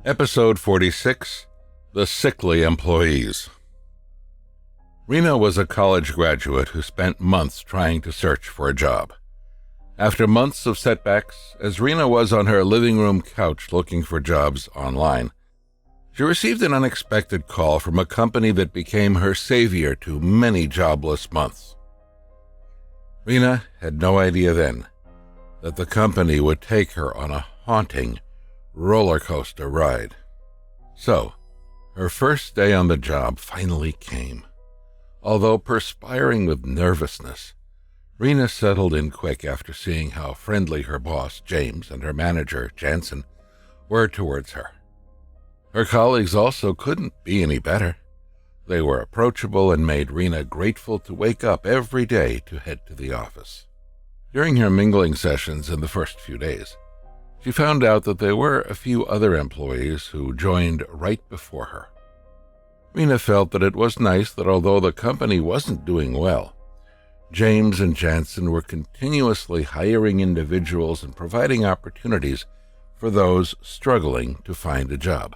Episode 46, The Sickly Employees. Rena was a college graduate who spent months trying to search for a job. After months of setbacks, as Rena was on her living room couch looking for jobs online, she received an unexpected call from a company that became her savior to many jobless months. Rena had no idea then that the company would take her on a haunting roller coaster ride. So, her first day on the job finally came. Although perspiring with nervousness, Rena settled in quick after seeing how friendly her boss, James, and her manager, Jansen, were towards her. Her colleagues also couldn't be any better. They were approachable and made Rena grateful to wake up every day to head to the office. During her mingling sessions in the first few days, she found out that there were a few other employees who joined right before her. Rena felt that it was nice that although the company wasn't doing well, James and Jansen were continuously hiring individuals and providing opportunities for those struggling to find a job.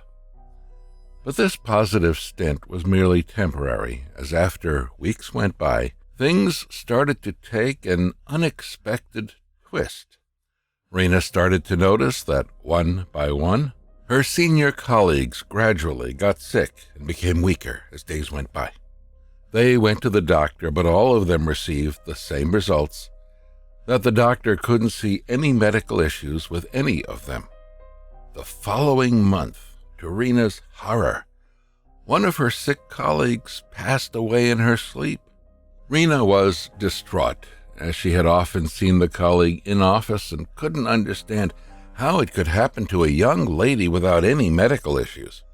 But this positive stint was merely temporary, as after weeks went by, things started to take an unexpected twist. Rena started to notice that, one by one, her senior colleagues gradually got sick and became weaker as days went by. They went to the doctor, but all of them received the same results, that the doctor couldn't see any medical issues with any of them. The following month, to Rena's horror, one of her sick colleagues passed away in her sleep. Rena was distraught, as she had often seen the colleague in office and couldn't understand how it could happen to a young lady without any medical issues.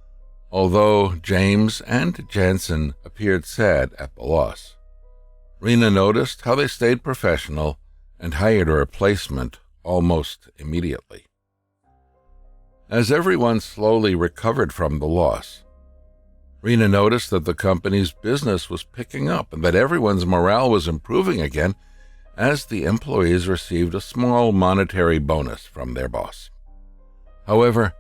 Although James and Jansen appeared sad at the loss, Rena noticed how they stayed professional and hired a replacement almost immediately. As everyone slowly recovered from the loss, Rena noticed that the company's business was picking up and that everyone's morale was improving again, as the employees received a small monetary bonus from their boss. However,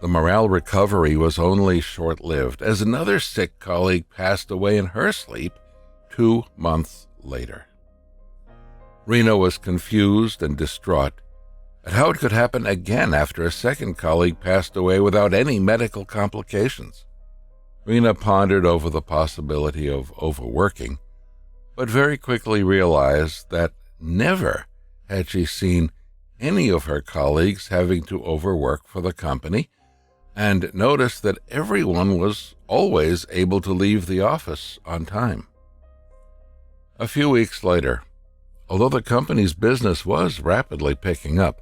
the morale recovery was only short-lived, as another sick colleague passed away in her sleep 2 months later. Rena was confused and distraught at how it could happen again after a second colleague passed away without any medical complications. Rena pondered over the possibility of overworking, but very quickly realized that never had she seen any of her colleagues having to overwork for the company, and noticed that everyone was always able to leave the office on time. A few weeks later, although the company's business was rapidly picking up,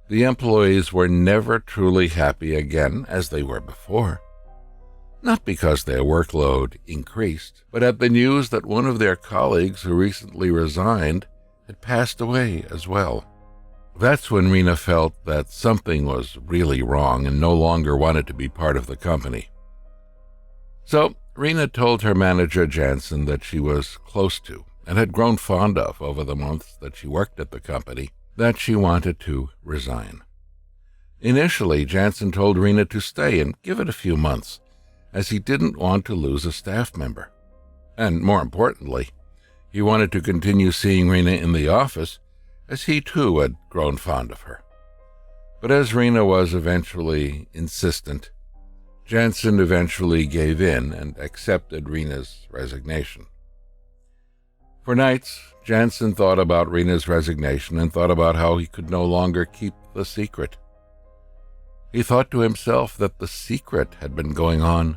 the employees were never truly happy again as they were before. Not because their workload increased, but at the news that one of their colleagues who recently resigned had passed away as well. That's when Rena felt that something was really wrong and no longer wanted to be part of the company. So Rena told her manager Jansen that she was close to and had grown fond of over the months that she worked at the company, that she wanted to resign. Initially, Jansen told Rena to stay and give it a few months, as he didn't want to lose a staff member. And more importantly, he wanted to continue seeing Rena in the office, as he too had grown fond of her. But as Rena was eventually insistent, Jansen eventually gave in and accepted Rena's resignation. For nights, Jansen thought about Rena's resignation and thought about how he could no longer keep the secret. He thought to himself that the secret had been going on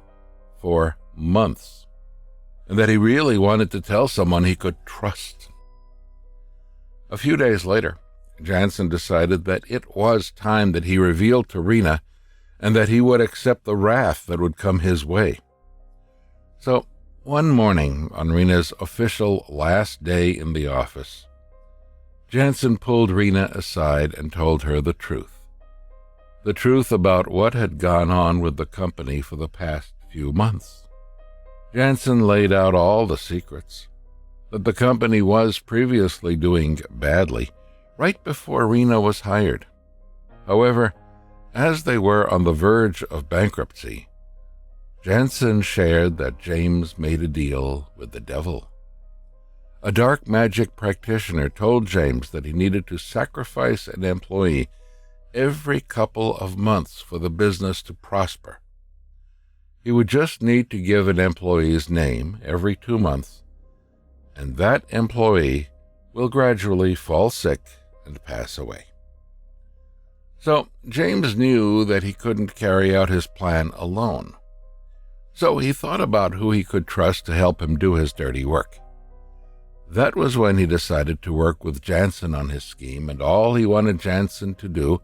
for months, and that he really wanted to tell someone he could trust. A few days later, Jansen decided that it was time that he revealed to Rena and that he would accept the wrath that would come his way. So, one morning on Rena's official last day in the office, Jansen pulled Rena aside and told her the truth. The truth about what had gone on with the company for the past few months. Jansen laid out all the secrets, that the company was previously doing badly right before Rena was hired. However, As they were on the verge of bankruptcy, Jansen shared that James made a deal with the devil. A dark magic practitioner told James that he needed to sacrifice an employee every couple of months for the business to prosper. He would just need to give an employee's name every 2 months, and that employee will gradually fall sick and pass away. So James knew that he couldn't carry out his plan alone. So he thought about who he could trust to help him do his dirty work. That was when he decided to work with Jansen on his scheme, and all he wanted Jansen to do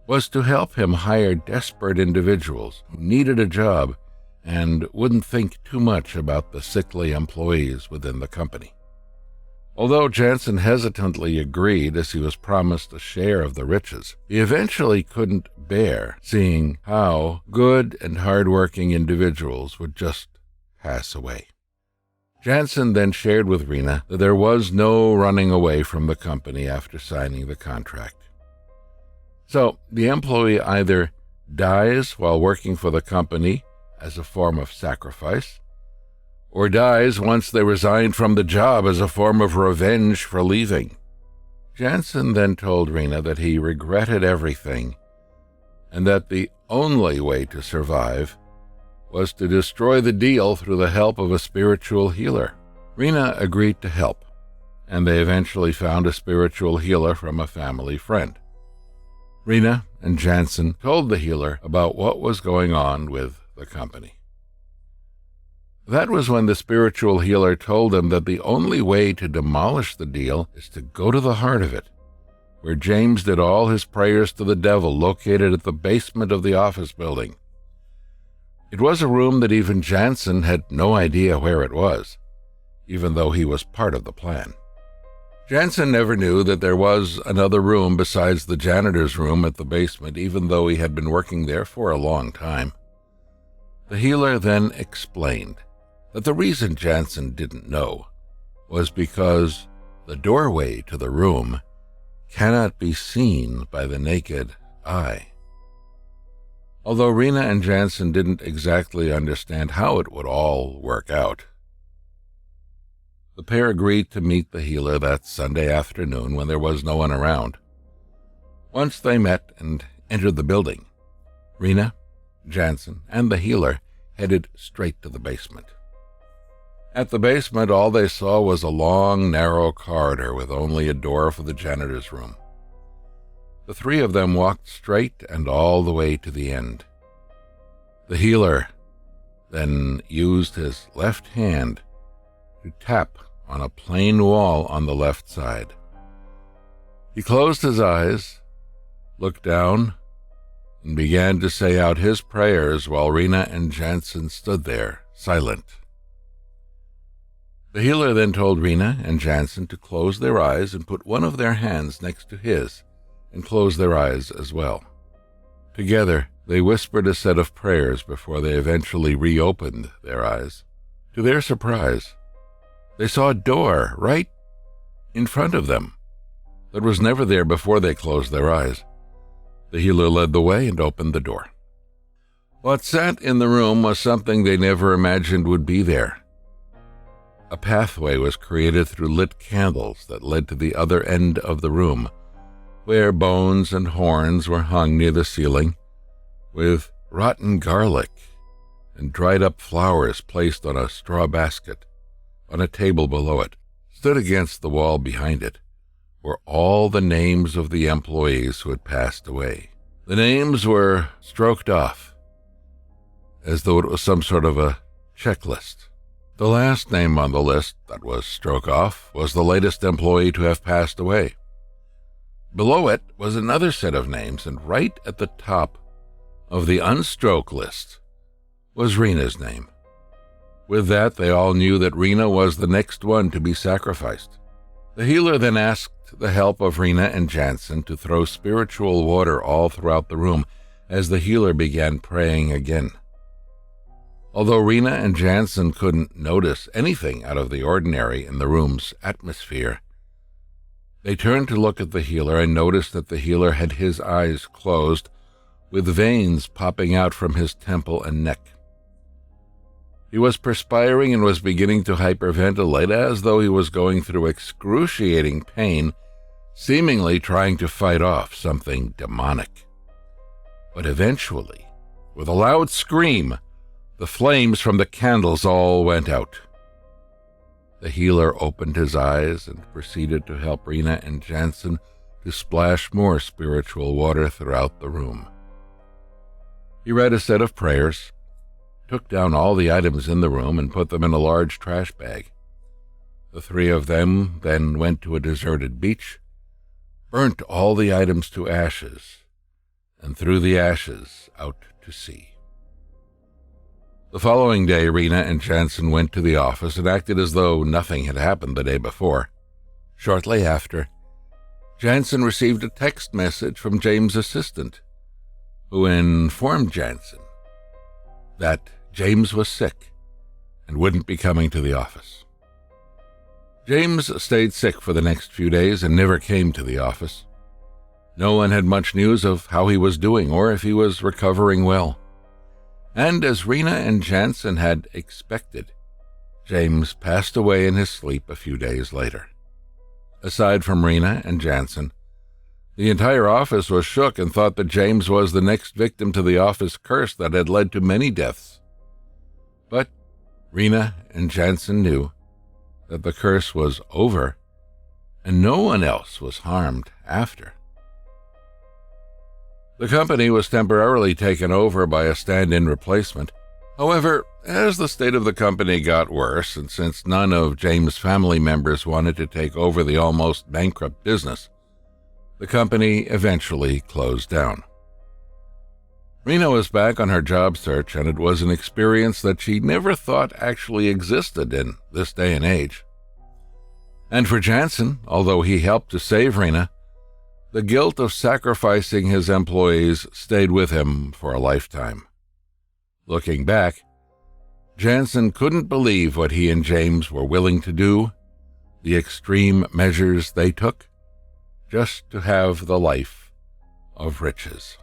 was to help him hire desperate individuals who needed a job and wouldn't think too much about the sickly employees within the company. Although Jansen hesitantly agreed as he was promised a share of the riches, he eventually couldn't bear seeing how good and hard-working individuals would just pass away. Jansen then shared with Rena that there was no running away from the company after signing the contract. So the employee either dies while working for the company as a form of sacrifice, or dies once they resign from the job as a form of revenge for leaving. Jansen then told Rena that he regretted everything, and that the only way to survive was to destroy the deal through the help of a spiritual healer. Rena agreed to help, and they eventually found a spiritual healer from a family friend. Rena and Jansen told the healer about what was going on with the company. That was when the spiritual healer told him that the only way to demolish the deal is to go to the heart of it, where James did all his prayers to the devil, located at the basement of the office building. It was a room that even Jansen had no idea where it was, even though he was part of the plan. Jansen never knew that there was another room besides the janitor's room at the basement, even though he had been working there for a long time. The healer then explained that the reason Jansen didn't know was because the doorway to the room cannot be seen by the naked eye. Although Rena and Jansen didn't exactly understand how it would all work out, the pair agreed to meet the healer that Sunday afternoon when there was no one around. Once they met and entered the building, Rena, Jansen, and the healer headed straight to the basement. At the basement, all they saw was a long, narrow corridor with only a door for the janitor's room. The three of them walked straight and all the way to the end. The healer then used his left hand to tap on a plain wall on the left side. He closed his eyes, looked down, and began to say out his prayers while Rena and Jansen stood there, silent. The healer then told Rena and Jansen to close their eyes and put one of their hands next to his and close their eyes as well. Together, they whispered a set of prayers before they eventually reopened their eyes. To their surprise, they saw a door right in front of them that was never there before they closed their eyes. The healer led the way and opened the door. What sat in the room was something they never imagined would be there. A pathway was created through lit candles that led to the other end of the room, where bones and horns were hung near the ceiling, with rotten garlic and dried-up flowers placed on a straw basket. On a table below it, stood against the wall behind it, were all the names of the employees who had passed away. The names were stroked off, as though it was some sort of a checklist. The last name on the list that was struck off was the latest employee to have passed away. Below it was another set of names, and right at the top of the unstroke list was Rena's name. With that, they all knew that Rena was the next one to be sacrificed. The healer then asked the help of Rena and Jansen to throw spiritual water all throughout the room as the healer began praying again. Although Rena and Jansen couldn't notice anything out of the ordinary in the room's atmosphere, they turned to look at the healer and noticed that the healer had his eyes closed with veins popping out from his temple and neck. He was perspiring and was beginning to hyperventilate as though he was going through excruciating pain, seemingly trying to fight off something demonic. But eventually, with a loud scream, the flames from the candles all went out. The healer opened his eyes and proceeded to help Rena and Jansen to splash more spiritual water throughout the room. He read a set of prayers, took down all the items in the room and put them in a large trash bag. The three of them then went to a deserted beach, burnt all the items to ashes, and threw the ashes out to sea. The following day, Rena and Jansen went to the office and acted as though nothing had happened the day before. Shortly after, Jansen received a text message from James' assistant, who informed Jansen that James was sick and wouldn't be coming to the office. James stayed sick for the next few days and never came to the office. No one had much news of how he was doing or if he was recovering well. And as Rena and Jansen had expected, James passed away in his sleep a few days later. Aside from Rena and Jansen, the entire office was shook and thought that James was the next victim to the office curse that had led to many deaths. But Rena and Jansen knew that the curse was over and no one else was harmed after. The company was temporarily taken over by a stand-in replacement. However, as the state of the company got worse, and since none of James' family members wanted to take over the almost bankrupt business, the company eventually closed down. Rena was back on her job search, and it was an experience that she never thought actually existed in this day and age. And for Jansen, although he helped to save Rena, the guilt of sacrificing his employees stayed with him for a lifetime. Looking back, Jansen couldn't believe what he and James were willing to do, the extreme measures they took, just to have the life of riches.